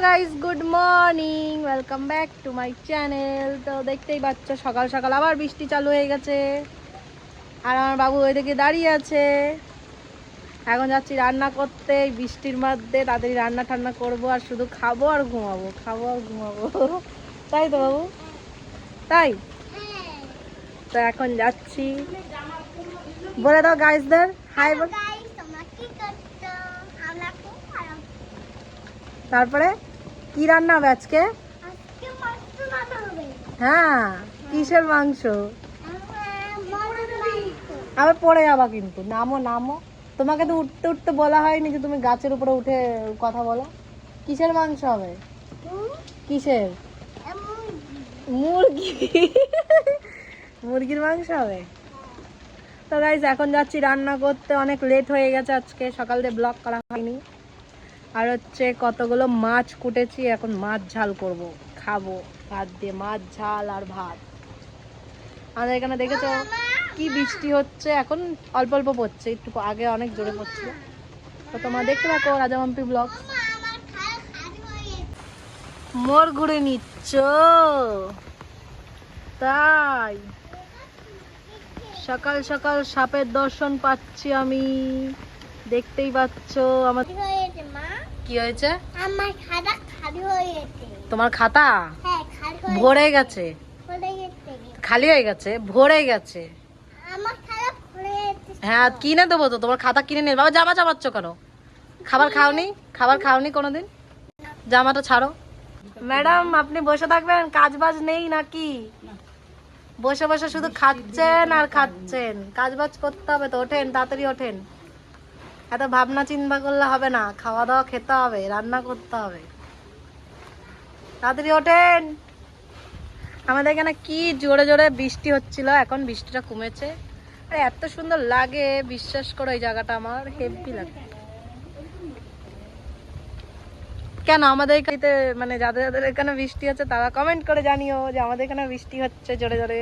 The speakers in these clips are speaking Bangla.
Guys, good morning, welcome back to my channel. তো দেখতেই পাচ্ছ সকাল সকাল আবার বৃষ্টি চালু হয়ে গেছে, আর আমার বাবু ওইদিকে দাঁড়িয়ে আছে। এখন যাচ্ছি রান্না করতে, এই বৃষ্টির মধ্যে তাড়াতাড়ি রান্না টান্না করবো, আর শুধু খাবো আর ঘুমাবো, খাবো আর ঘুমাবো। তাই তো বাবু? তাই তো এখন যাচ্ছি। বলে দাও গাইসদের হাই বল। তারপরে কি রান্না হবে আজকে? হ্যাঁ, কিসের মাংস? আবার পড়ে যাবা কিন্তু। নামো নামো, তোমাকে তো উঠতে উঠতে বলা হয়নি যে তুমি গাছের উপরে উঠে কথা বলো। কিসের মাংস হবে? কিসের? মুরগি। মুরগির মাংস হবে। তো গাইস এখন যাচ্ছি রান্না করতে, অনেক লেট হয়ে গেছে, আজকে সকাল দিয়ে ব্লগ করা হয়নি। আর হচ্ছে কতগুলো মাছ কুটেছি, এখন মাছ ঝাল করব, খাবো ভাত দিয়ে, মাছ ঝাল আর ভাত। আমাদের এখানে দেখেছো কি বৃষ্টি হচ্ছে, এখন অল্প অল্প পড়ছে, একটু আগে অনেক জোরে পড়ছিল। তো তোমরা দেখতে থাকো রাজামাম্পি ব্লগ। মোর ঘুরে নিচ্ছ তাই? সকাল সকাল সাপের দর্শন পাচ্ছি আমি, দেখতেই পাচ্ছ। আমার কি হয়েছে? আমার খাতা খালি হয়ে গেছে। তোমার খাতা? হ্যাঁ, ভরে গেছে। খালি হয়ে গেছে, ভরে গেছে। আমার খাতা ভরে গেছে। হ্যাঁ, কিনে দেবো তো, তোমার খাতা কিনে নিয়ে। বাবা জামা চাপাচ্ছ কেন? খাবার খাওনি? খাবার খাওনি কোনোদিন? জামাটা ছাড়ো। ম্যাডাম আপনি বসে থাকবেন, কাজ বাজ নেই নাকি? বসে বসে শুধু খাচ্ছেন আর খাচ্ছেন, কাজ বাজ করতে হবে তো। ওঠেন, তাড়াতাড়ি ওঠেন। এত ভাবনা চিন্তা করলে হবে না, খাওয়া দাওয়া খেতে হবে, রান্না করতে হবে। তাড়াতাড়ি ওঠেন। আমাদের এখানে কি জোরে জোরে বৃষ্টি হচ্ছিল, এখন বৃষ্টিটা কমেছে। আর এত সুন্দর লাগে, বিশ্বাস করো এই জায়গাটা আমার হেভি লাগে। কেন আমাদের এখানে মানে যাদের যাদের এখানে বৃষ্টি হচ্ছে তারা কমেন্ট করে জানিও যে আমাদের এখানে বৃষ্টি হচ্ছে জোরে জোরে।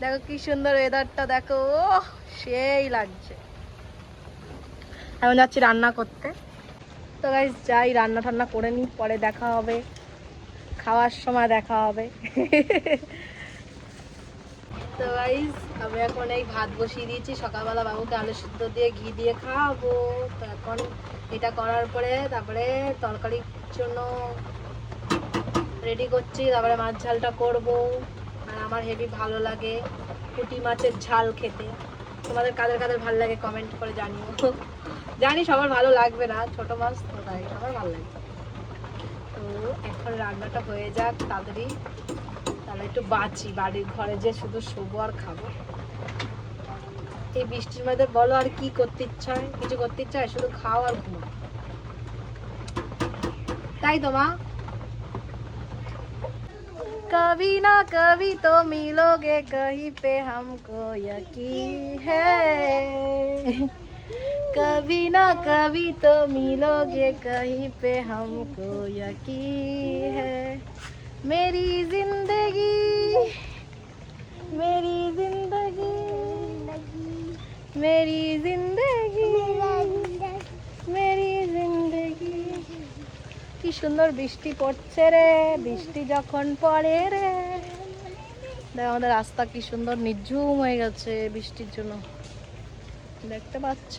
দেখো কি সুন্দর ওয়েদারটা, দেখো সেই লাগছে। এখন যাচ্ছি রান্না করতে। তো গাইস যাই, রান্না টান্না করে নিই, পরে দেখা হবে, খাওয়ার সময় দেখা হবে। তো গাইস আমি এখন এই ভাত বসিয়ে দিয়েছি, সকালবেলা বাবুকে আলু সিদ্ধ দিয়ে ঘি দিয়ে খাওয়াবো। তো এখন এটা করার পরে তারপরে তরকারির জন্য রেডি করছি, তারপরে মাছ ঝালটা করব। আর আমার হেভি ভালো লাগে পুঁটি মাছের ঝাল খেতে। তোমাদের কাদের কাদের ভালো লাগে কমেন্ট করে জানিও। জানি সবার ভালো লাগবে না, ছোট মাছ তো তাই আমার ভালো লাগে। তো এখন রান্নাটা হয়ে যাক তাড়াতাড়ি, তাহলে একটু বাঁচি, বাড়ির ঘরে যে শুধু শোবো আর খাবো। এই বৃষ্টির মধ্যে বলো আর কি করতে ইচ্ছা হয়? কিছু করতে ইচ্ছা হয়? শুধু খাও আর ঘুমাও, তাই তো মা? कभी ना कभी तो मिलोगे कहीं पे हमको यकीन है, कभी ना कभी तो मिलोगे कहीं पे हमको यकीन है। मेरी जिंदगी मेरी जिंदगी मेरी जिंदगी मेरी जिंदगी। কি সুন্দর বৃষ্টি পড়ছে রে, বৃষ্টি যখন পড়ে রে। দেখ আমাদের রাস্তা কি সুন্দর নিঝুম হয়ে গেছে বৃষ্টির জন্য, দেখতে পাচ্ছ।